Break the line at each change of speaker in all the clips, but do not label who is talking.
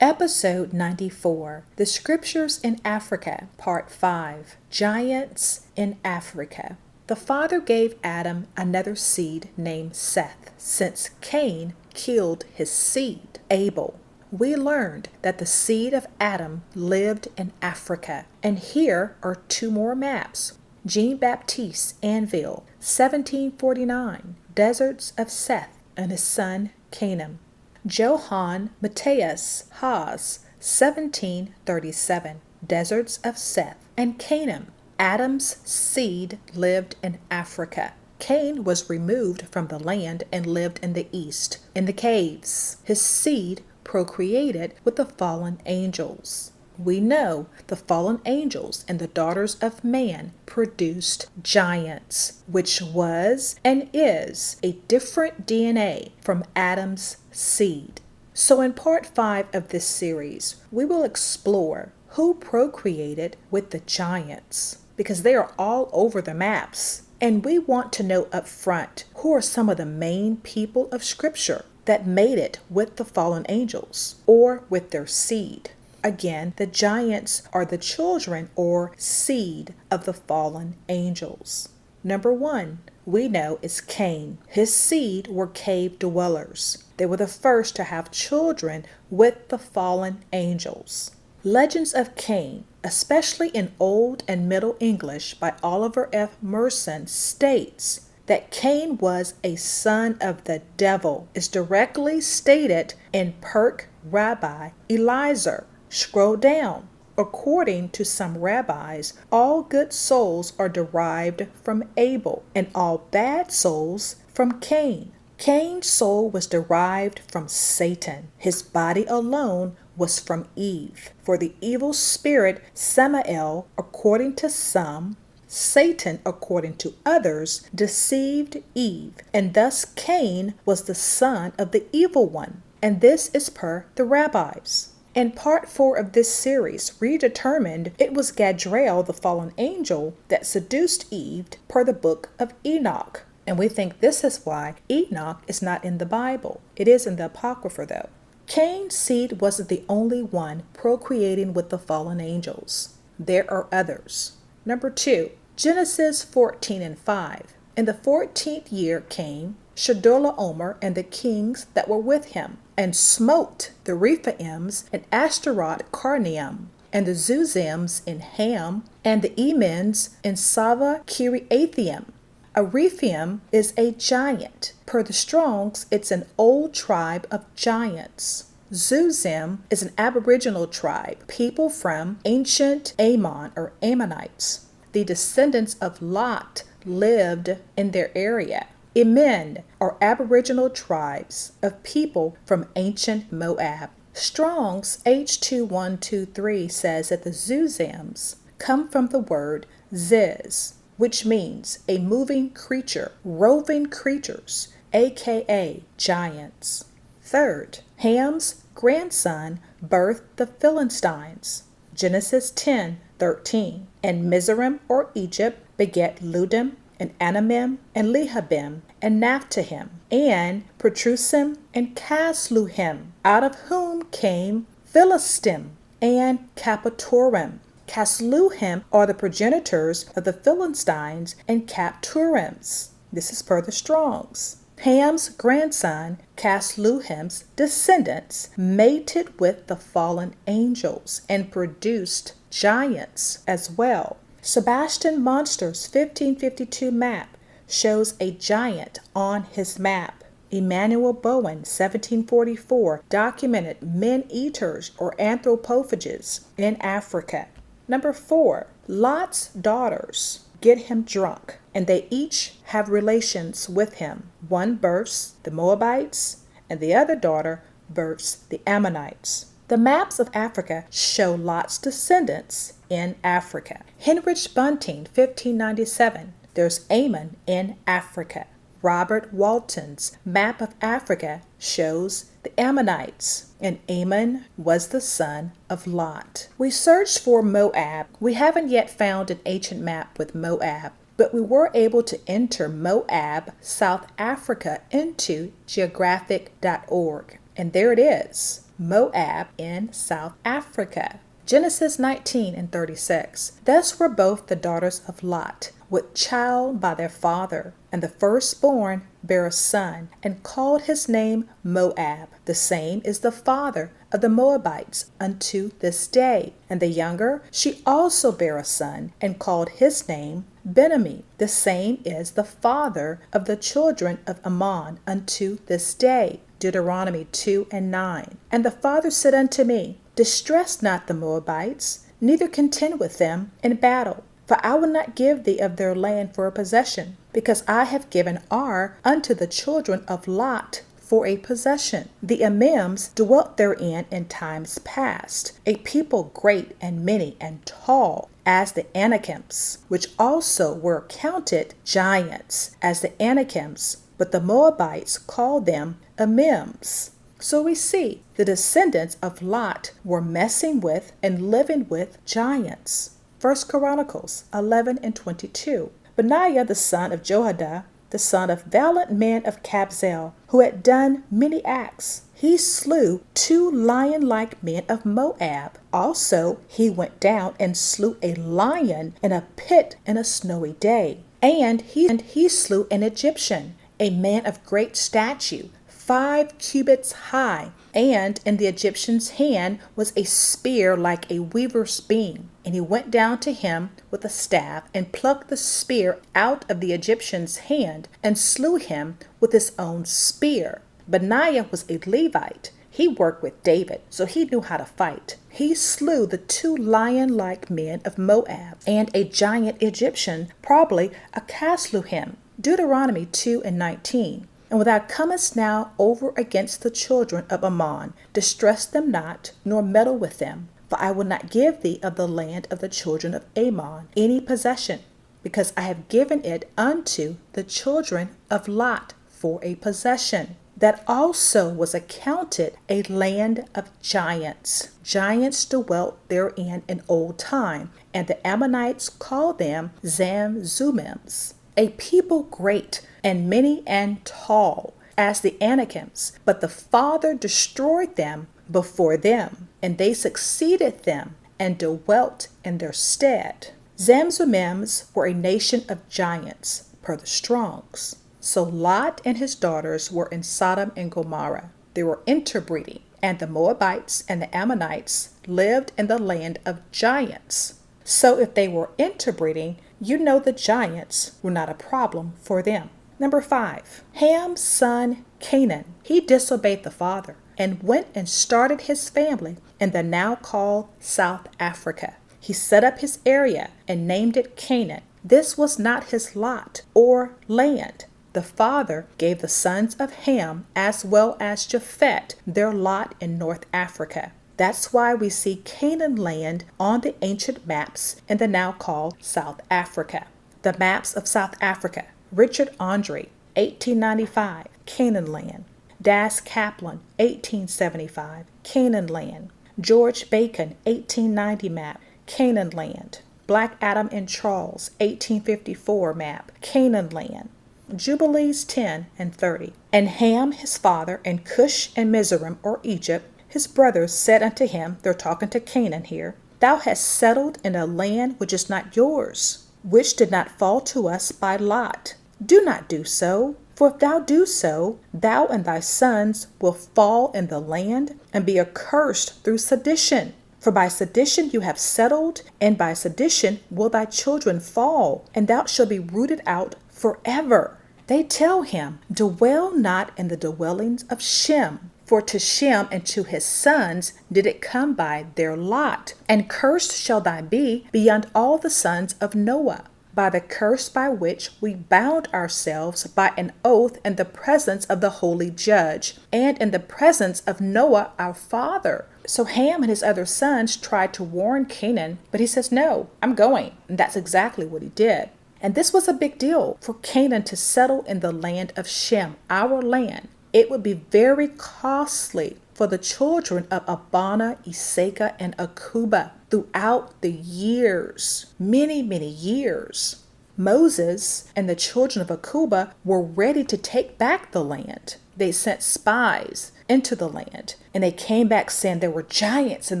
Episode 94, The Scriptures in Africa, Part 5, Giants in Africa. The Father gave Adam another seed named Seth, since Cain killed his seed, Abel. We learned that the seed of Adam lived in Africa, and here are two more maps. Jean-Baptiste Anvil, 1749, Deserts of Seth and his son Canaan. Johann Matthias Haas, 1737, Deserts of Seth and Canaan. Adam's seed lived in Africa. Cain was removed from the land and lived in the east, in the caves. His seed procreated with the fallen angels. We know the fallen angels and the daughters of man produced giants, which was and is a different DNA from Adam's seed. So in part 5 of this series, we will explore who procreated with the giants, because they are all over the maps. And we want to know up front who are some of the main people of Scripture that made it with the fallen angels or with their seed. Again, the giants are the children or seed of the fallen angels. Number 1, we know is Cain. His seed were cave dwellers. They were the first to have children with the fallen angels. Legends of Cain, especially in Old and Middle English by Oliver F. Merson, states that Cain was a son of the devil, is directly stated in Perk Rabbi Eliezer. Scroll down. According to some rabbis, all good souls are derived from Abel and all bad souls from Cain. Cain's soul was derived from Satan. His body alone was from Eve. For the evil spirit Samael, according to some, Satan, according to others, deceived Eve, and thus Cain was the son of the evil one. And this is per the rabbis. In part 4 of this series, we determined it was Gadriel, the fallen angel, that seduced Eve per the book of Enoch. And we think this is why Enoch is not in the Bible. It is in the Apocrypha though. Cain's seed wasn't the only one procreating with the fallen angels. There are others. Number 2, Genesis 14 and 5. In the 14th year came Chedorlaomer and the kings that were with him, and smote the Rephaims and Ashtaroth Karnaim, and the Zuzims in Ham, and the Emins in Sava Kiriathaim. A Rephaim is a giant. Per the Strongs, it's an old tribe of giants. Zuzim is an aboriginal tribe, people from ancient Ammon or Ammonites. The descendants of Lot lived in their area. Emin are aboriginal tribes of people from ancient Moab. Strong's H2123 says that the Zuzims come from the word ziz, which means a moving creature, roving creatures, aka giants. Third, Ham's grandson birthed the Philistines. Genesis 10:13. And Mizraim or Egypt begat Ludim and Anamim and Lehabim and Naphtahim and Petrusim and Casluhim, out of whom came Philistim and Captorim. Casluhim are the progenitors of the Philistines and Captorims. This is per the Strongs. Ham's grandson, Casluhim's descendants, mated with the fallen angels and produced giants as well. Sebastian Monster's 1552 map shows a giant on his map. Emmanuel Bowen, 1744, documented men-eaters or anthropophages in Africa. Number 4, Lot's daughters get him drunk, and they each have relations with him. One births the Moabites, and the other daughter births the Ammonites. The maps of Africa show Lot's descendants in Africa. Heinrich Bunting, 1597, there's Ammon in Africa. Robert Walton's map of Africa shows the Ammonites, and Ammon was the son of Lot. We searched for Moab. We haven't yet found an ancient map with Moab, but we were able to enter Moab, South Africa into geographic.org. And there it is. Moab in South Africa. Genesis 19:36. Thus were both the daughters of Lot with child by their father, and the firstborn bare a son, and called his name Moab. The same is the father of the Moabites unto this day. And the younger, she also bare a son, and called his name Benami. The same is the father of the children of Ammon unto this day. Deuteronomy 2:9. And the father said unto me, Distress not the Moabites, neither contend with them in battle. For I will not give thee of their land for a possession, because I have given Ar unto the children of Lot for a possession. The Amims dwelt therein in times past, a people great and many and tall, as the Anakims, which also were counted giants, as the Anakims, but the Moabites called them Amims. So we see the descendants of Lot were messing with and living with giants. 1 Chronicles 11:22. Benaiah the son of Jehoiada, the son of valiant man of Kabzeel, who had done many acts, he slew 2 lion-like men of Moab. Also he went down and slew a lion in a pit in a snowy day. And he slew an Egyptian, a man of great stature, 5 cubits high, and in the Egyptian's hand was a spear like a weaver's beam. And he went down to him with a staff, and plucked the spear out of the Egyptian's hand, and slew him with his own spear. Benaiah was a Levite. He worked with David, so he knew how to fight. He slew the 2 lion-like men of Moab, and a giant Egyptian, probably a slew him. Deuteronomy 2:19. And when thou comest now over against the children of Ammon, distress them not, nor meddle with them. For I will not give thee of the land of the children of Ammon any possession, because I have given it unto the children of Lot for a possession. That also was accounted a land of giants. Giants dwelt therein in old time, and the Ammonites called them Zamzummims, a people great and many and tall, as the Anakims. But the Father destroyed them before them, and they succeeded them, and dwelt in their stead. Zamzummims were a nation of giants, per the Strongs. So Lot and his daughters were in Sodom and Gomorrah. They were interbreeding, and the Moabites and the Ammonites lived in the land of giants. So if they were interbreeding, you know the giants were not a problem for them. Number 5, Ham's son Canaan. He disobeyed the father and went and started his family in the now called South Africa. He set up his area and named it Canaan. This was not his lot or land. The father gave the sons of Ham as well as Japheth their lot in North Africa. That's why we see Canaan land on the ancient maps in the now called South Africa. The maps of South Africa. Richard Andre, 1895, Canaan land. Das Kaplan, 1875, Canaan land. George Bacon, 1890 map, Canaan land. Black Adam and Charles, 1854 map, Canaan land. Jubilees 10 and 30. And Ham his father, and Cush and Mizraim or Egypt, his brothers said unto him, they're talking to Canaan here, Thou hast settled in a land which is not yours, which did not fall to us by lot. Do not do so, for if thou do so, thou and thy sons will fall in the land and be accursed through sedition. For by sedition you have settled, and by sedition will thy children fall, and thou shalt be rooted out forever. They tell him, Dwell not in the dwellings of Shem, for to Shem and to his sons did it come by their lot, and cursed shall thy be beyond all the sons of Noah, by the curse by which we bound ourselves by an oath in the presence of the holy judge, and in the presence of Noah our father. So Ham and his other sons tried to warn Canaan, but he says, No, I'm going. And that's exactly what he did. And this was a big deal for Canaan to settle in the land of Shem, our land. It would be very costly for the children of Abana, Isaka, and Akuba throughout the years, many, many years. Moses and the children of Akuba were ready to take back the land, they sent spies into the land, and they came back saying there were giants in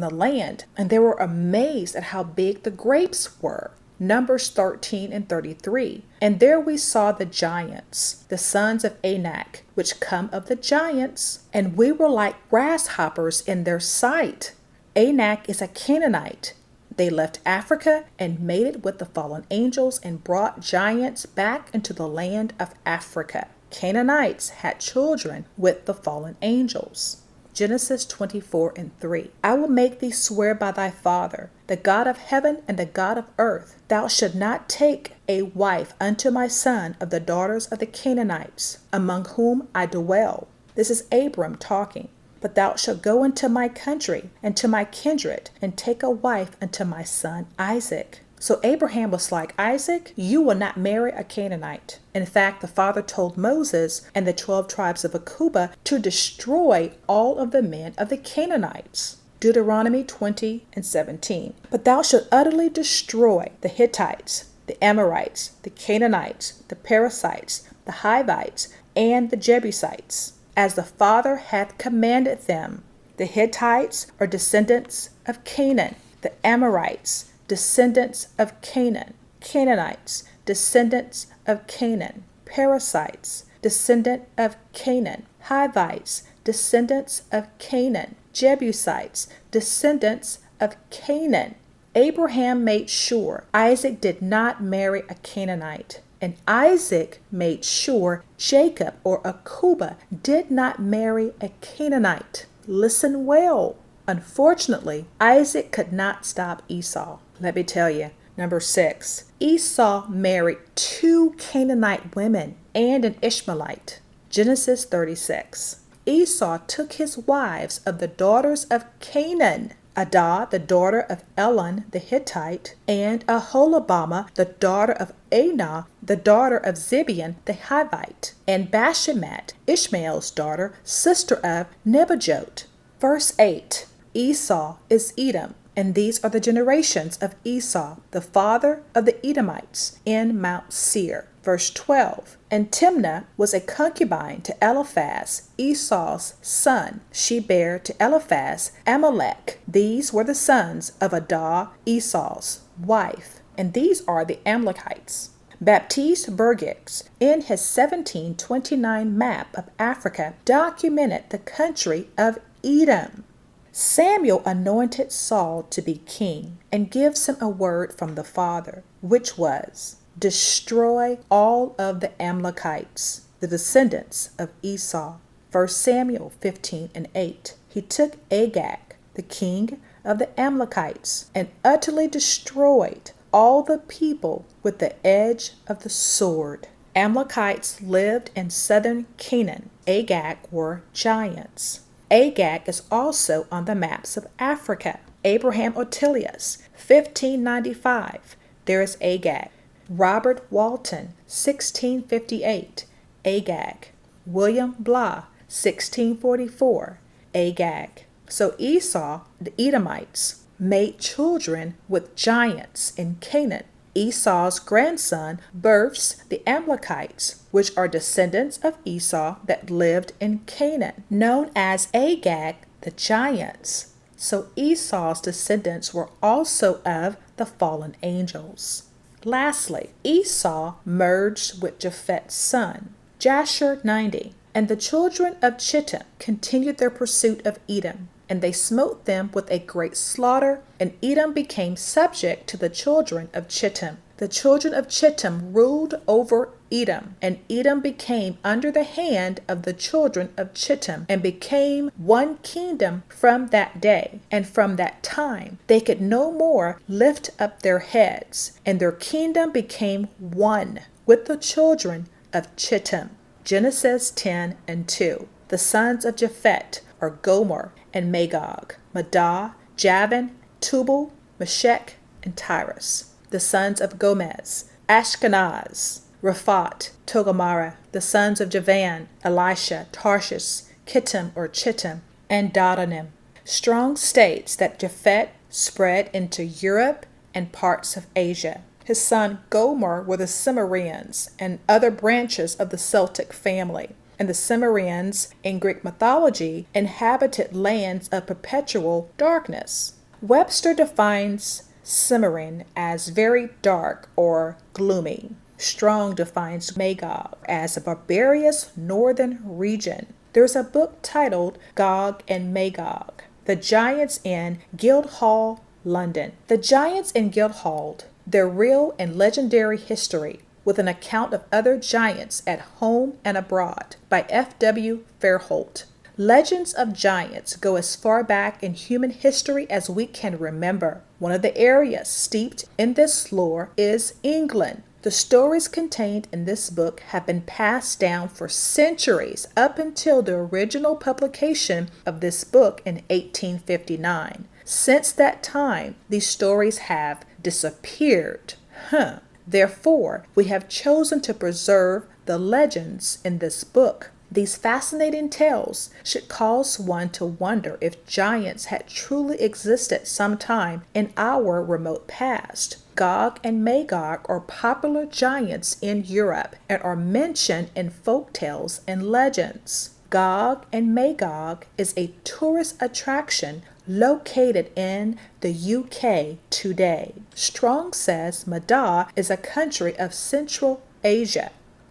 the land, and they were amazed at how big the grapes were. Numbers 13 and 33. And there we saw the giants, the sons of Anak, which come of the giants, and we were like grasshoppers in their sight. Anak is a Canaanite. They left Africa and mated with the fallen angels and brought giants back into the land of Africa. Canaanites had children with the fallen angels. Genesis 24 and 3. I will make thee swear by thy father, the God of heaven and the God of earth, thou shalt not take a wife unto my son of the daughters of the Canaanites, among whom I dwell. This is Abram talking. But thou shalt go into my country and to my kindred, and take a wife unto my son Isaac. So Abraham was like, Isaac, you will not marry a Canaanite. In fact, the father told Moses and the 12 tribes of Akubah to destroy all of the men of the Canaanites. Deuteronomy 20 and 17. But thou shalt utterly destroy the Hittites, the Amorites, the Canaanites, the Perizzites, the Hivites, and the Jebusites, as the Father hath commanded them. The Hittites are descendants of Canaan, the Amorites, descendants of Canaan, Canaanites, descendants of Canaan, Perizzites, descendant of Canaan, Hivites, descendants of Canaan, Jebusites, descendants of Canaan. Abraham made sure Isaac did not marry a Canaanite, and Isaac made sure Jacob or Akubah did not marry a Canaanite. Listen well. Unfortunately, Isaac could not stop Esau. Let me tell you. Number 6, Esau married 2 Canaanite women and an Ishmaelite. Genesis 36. Esau took his wives of the daughters of Canaan, Adah, the daughter of Elon the Hittite, and Aholibamah, the daughter of Anah, the daughter of Zibeon the Hivite, and Bashemat, Ishmael's daughter, sister of Nebajoth. Verse 8. Esau is Edom, and these are the generations of Esau, the father of the Edomites, in Mount Seir. Verse 12. And Timnah was a concubine to Eliphaz, Esau's son. She bare to Eliphaz Amalek. These were the sons of Adah, Esau's wife, and these are the Amalekites. Baptiste Bergix, in his 1729 map of Africa, documented the country of Edom. Samuel anointed Saul to be king and gives him a word from the Father, which was, destroy all of the Amalekites, the descendants of Esau. 1 Samuel 15 and 8. He took Agag, the king of the Amalekites, and utterly destroyed all the people with the edge of the sword. Amalekites lived in southern Canaan. Agag were giants. Agag is also on the maps of Africa. Abraham Ortelius, 1595. There is Agag. Robert Walton, 1658. Agag. William Blah, 1644. Agag. So Esau, the Edomites, made children with giants in Canaan. Esau's grandson births the Amalekites, which are descendants of Esau that lived in Canaan, known as Agag, the giants. So Esau's descendants were also of the fallen angels. Lastly, Esau merged with Japheth's son, Jasher 90, and the children of Chittim continued their pursuit of Edom, and they smote them with a great slaughter, and Edom became subject to the children of Chittim. The children of Chittim ruled over Edom, and Edom became under the hand of the children of Chittim, and became one kingdom from that day. And from that time they could no more lift up their heads, and their kingdom became one with the children of Chittim. Genesis 10 and 2. The sons of Japheth are Gomer and Magog, Maddah, Javan, Tubal, Meshech, and Tyrus. The sons of Gomez, Ashkenaz, Raphat, Togarmah. The sons of Javan, Elisha, Tarshish, Kittim or Chittim, and Dodanim. Strong states that Japheth spread into Europe and parts of Asia. His son Gomer were the Cimmerians and other branches of the Celtic family. and the Cimmerians in Greek mythology inhabited lands of perpetual darkness. Webster defines Cimmerian as very dark or gloomy. Strong defines Magog as a barbarous northern region. There's a book titled Gog and Magog, The Giants in Guildhall, London. The Giants in Guildhall, their real and legendary history, with an account of other giants at home and abroad, by F.W. Fairholt. Legends of giants go as far back in human history as we can remember. One of the areas steeped in this lore is England. The stories contained in this book have been passed down for centuries up until the original publication of this book in 1859. Since that time, these stories have disappeared. Therefore, we have chosen to preserve the legends in this book. These fascinating tales should cause one to wonder if giants had truly existed sometime in our remote past. Gog and Magog are popular giants in Europe and are mentioned in folk tales and legends. Gog and Magog is a tourist attraction located in the UK today. Strong says Maddah is a country of Central Asia.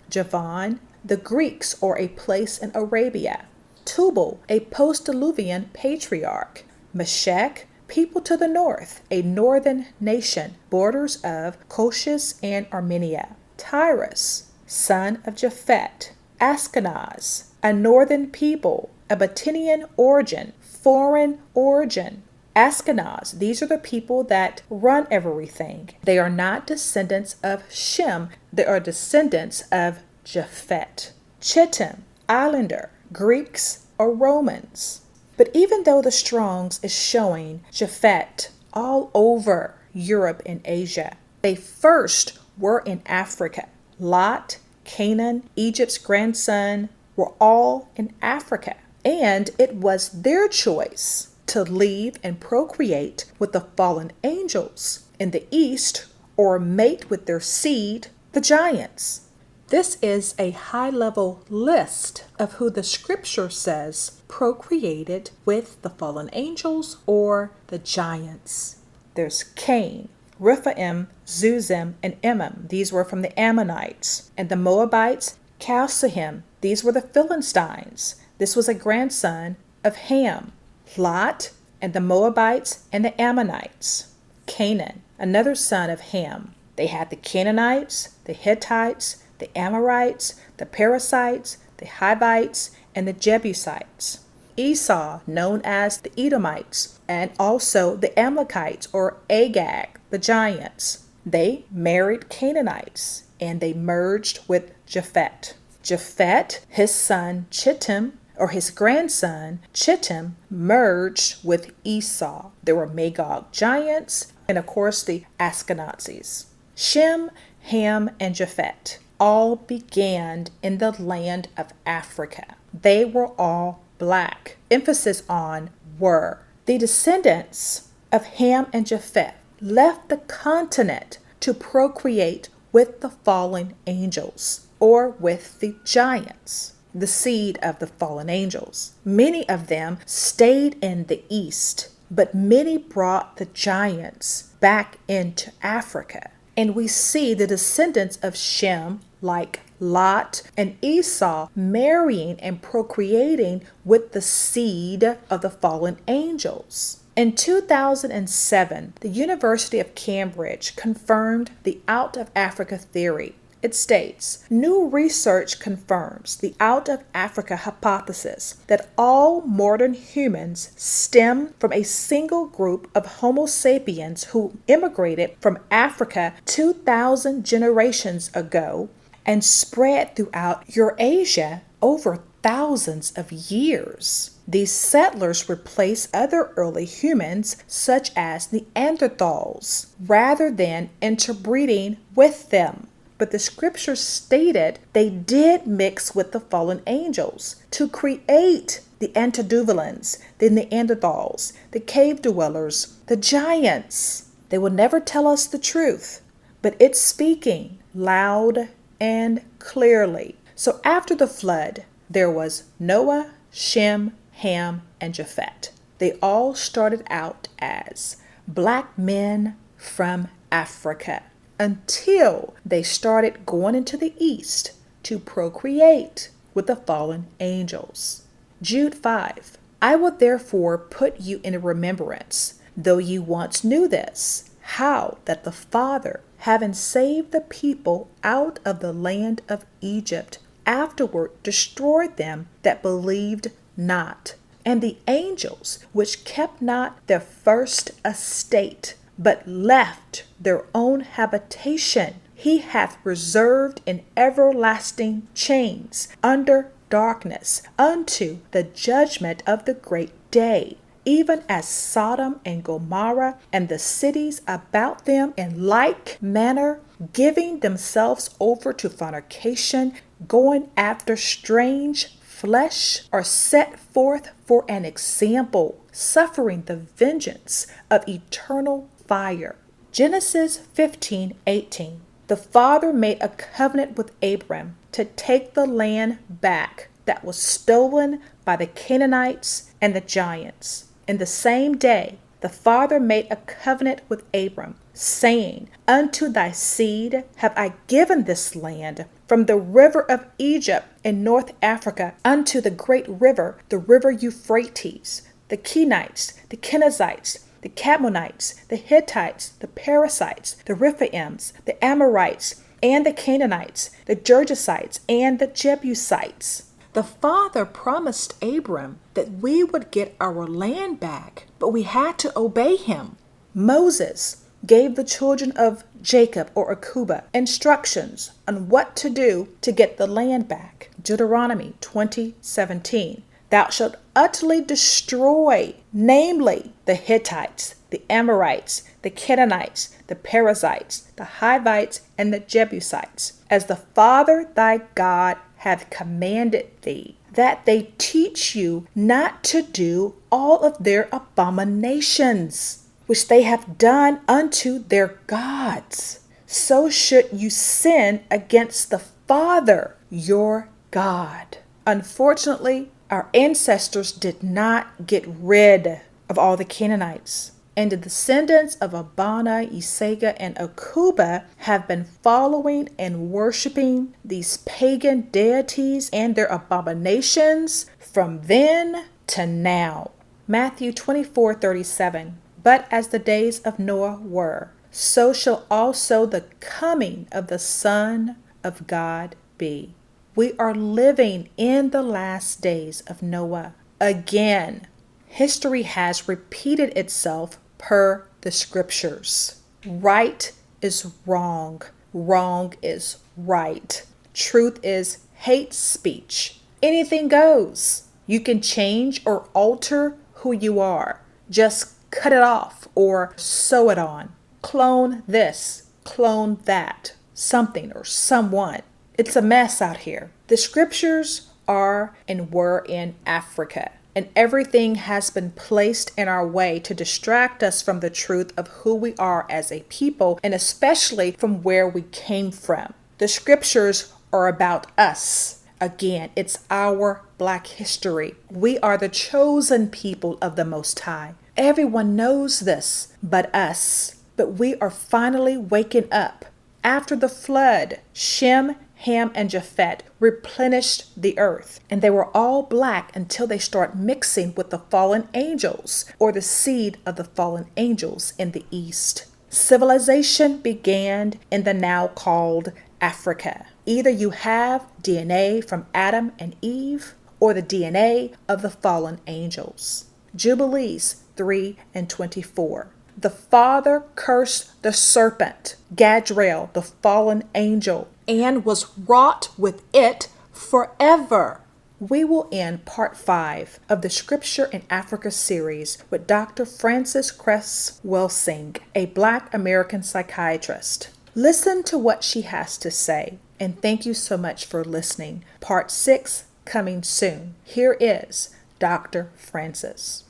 Javan, the Greeks, or a place in Arabia. Tubal, a post-Diluvian patriarch. Meshech, people to the north, a northern nation, borders of Colchis and Armenia. Tyrus, son of Japheth. Ashkenaz, a northern people, a Bithynian origin, foreign origin. Ashkenaz, these are the people that run everything. They are not descendants of Shem, they are descendants of Japheth. Chittim, islander, Greeks or Romans. But even though the Strong's is showing Japheth all over Europe and Asia, they first were in Africa. Lot, Canaan, Egypt's grandson, were all in Africa. And it was their choice to leave and procreate with the fallen angels in the east or mate with their seed, the giants. This is a high-level list of who the scripture says procreated with the fallen angels or the giants. There's Cain, Rephaim, Zuzim, and Emim. These were from the Ammonites. And the Moabites, Chalcehim. These were the Philistines. This was a grandson of Ham. Lot and the Moabites and the Ammonites. Canaan, another son of Ham. They had the Canaanites, the Hittites, the Amorites, the Perizzites, the Hivites, and the Jebusites. Esau, known as the Edomites, and also the Amalekites or Agag, the giants. They married Canaanites, and they merged with Japheth. Japheth, his son Chittim, or his grandson Chittim, merged with Esau. There were Magog giants, and of course the Ashkenazis. Shem, Ham, and Japheth all began in the land of Africa. They were all black. Emphasis on were. The descendants of Ham and Japheth left the continent to procreate with the fallen angels or with the giants, the seed of the fallen angels. Many of them stayed in the east, but many brought the giants back into Africa. And we see the descendants of Shem, like Lot and Esau, marrying and procreating with the seed of the fallen angels. In 2007, the University of Cambridge confirmed the out of Africa theory. It states, new research confirms the out of Africa hypothesis that all modern humans stem from a single group of Homo sapiens who immigrated from Africa 2,000 generations ago and spread throughout Eurasia over thousands of years. These settlers replaced other early humans, such as Neanderthals, rather than interbreeding with them. But the scriptures stated they did mix with the fallen angels to create the antediluvians, the Neanderthals, the cave dwellers, the giants. They will never tell us the truth, but it's speaking loud and clearly. So after the flood, There was Noah, Shem, Ham, and Japheth. They all started out as black men from Africa until they started going into the east to procreate with the fallen angels. Jude 5. I will therefore put you in remembrance, though you once knew this, how that the Father, having saved the people out of the land of Egypt, afterward destroyed them that believed not, and the angels which kept not their first estate, but left their own habitation, he hath reserved in everlasting chains under darkness unto the judgment of the great day, even as Sodom and Gomorrah and the cities about them in like manner, giving themselves over to fornication, going after strange flesh, are set forth for an example, suffering the vengeance of eternal fire. Genesis 15:18. The Father made a covenant with Abram to take the land back that was stolen by the Canaanites and the giants. In the same day, the Father made a covenant with Abram, saying, Unto thy seed have I given this land, from the river of Egypt in North Africa unto the great river, the river Euphrates, the Kenites, the Kenizzites, the Cadmonites, the Hittites, the Perizzites, the Rephaims, the Amorites, and the Canaanites, the Girgashites, and the Jebusites. The Father promised Abram that we would get our land back, but we had to obey him. Moses gave the children of Jacob or Akuba instructions on what to do to get the land back. Deuteronomy 20:17. Thou shalt utterly destroy, namely the Hittites, the Amorites, the Canaanites, the Perizzites, the Hivites, and the Jebusites, as the Father thy God hath commanded thee, that they teach you not to do all of their abominations, which they have done unto their gods. So should you sin against the Father your God. Unfortunately, our ancestors did not get rid of all the Canaanites, and the descendants of Abana, Isega, and Akuba have been following and worshiping these pagan deities and their abominations from then to now. Matthew 24:37. But as the days of Noah were, so shall also the coming of the Son of God be. We are living in the last days of Noah. Again, history has repeated itself per the scriptures. Right is wrong. Wrong is right. Truth is hate speech. Anything goes. You can change or alter who you are. Just cut it off or sew it on. Clone this, clone that, something or someone. It's a mess out here. The scriptures are and were in Africa, and everything has been placed in our way to distract us from the truth of who we are as a people, and especially from where we came from. The scriptures are about us. Again, it's our Black history. We are the chosen people of the Most High. Everyone knows this but us. But we are finally waking up. After the flood, Shem, Ham, and Japheth replenished the earth, and they were all black until they start mixing with the fallen angels, or the seed of the fallen angels in the east. Civilization began in the now called Africa. Either you have DNA from Adam and Eve, or the DNA of the fallen angels. Jubilees 3:24. The Father cursed the serpent, Gadriel, the fallen angel, and was wrought with it forever. We will end part 5 of the Scripture in Africa series with Dr. Frances Cress Welsing, a Black American psychiatrist. Listen to what she has to say, and thank you so much for listening. Part 6 coming soon. Here is Dr. Frances.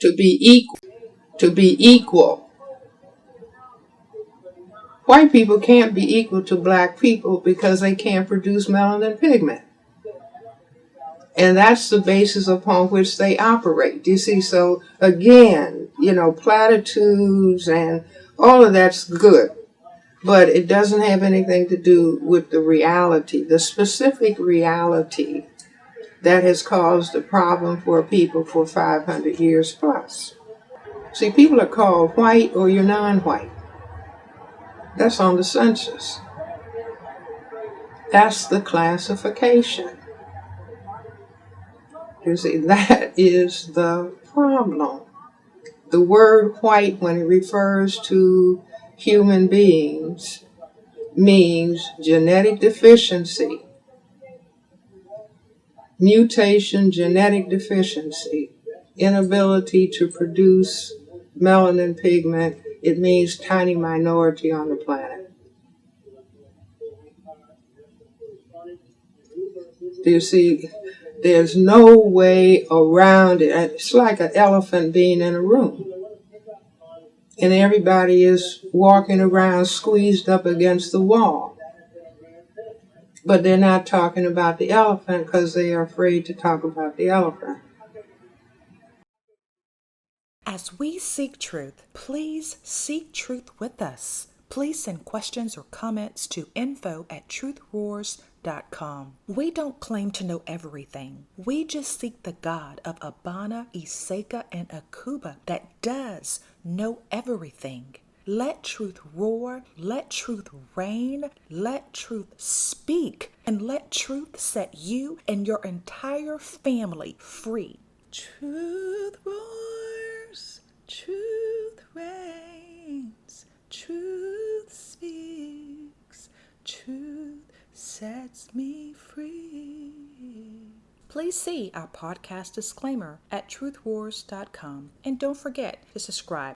To be equal. To be equal. White people can't be equal to black people because they can't produce melanin pigment. And that's the basis upon which they operate. You see, so again, platitudes and all of that's good, but it doesn't have anything to do with the reality, the specific reality that has caused a problem for people for 500 years plus. See, people are called white or you're non-white. That's on the census. That's the classification. You see, that is the problem. The word white, when it refers to human beings, means genetic deficiency, mutation, genetic deficiency, inability to produce melanin pigment. It means tiny minority on the planet. Do you see? There's no way around it. It's like an elephant being in a room. And everybody is walking around squeezed up against the wall. But they're not talking about the elephant because they are afraid to talk about the elephant.
As we seek truth, please seek truth with us. Please send questions or comments to info@truthroars.com. We don't claim to know everything. We just seek the God of Abana, Iseka, and Akuba that does know everything. Let truth roar, let truth reign, let truth speak, and let truth set you and your entire family free. Truth roars, truth reigns, truth speaks, truth sets me free. Please see our podcast disclaimer at truthroars.com, and don't forget to subscribe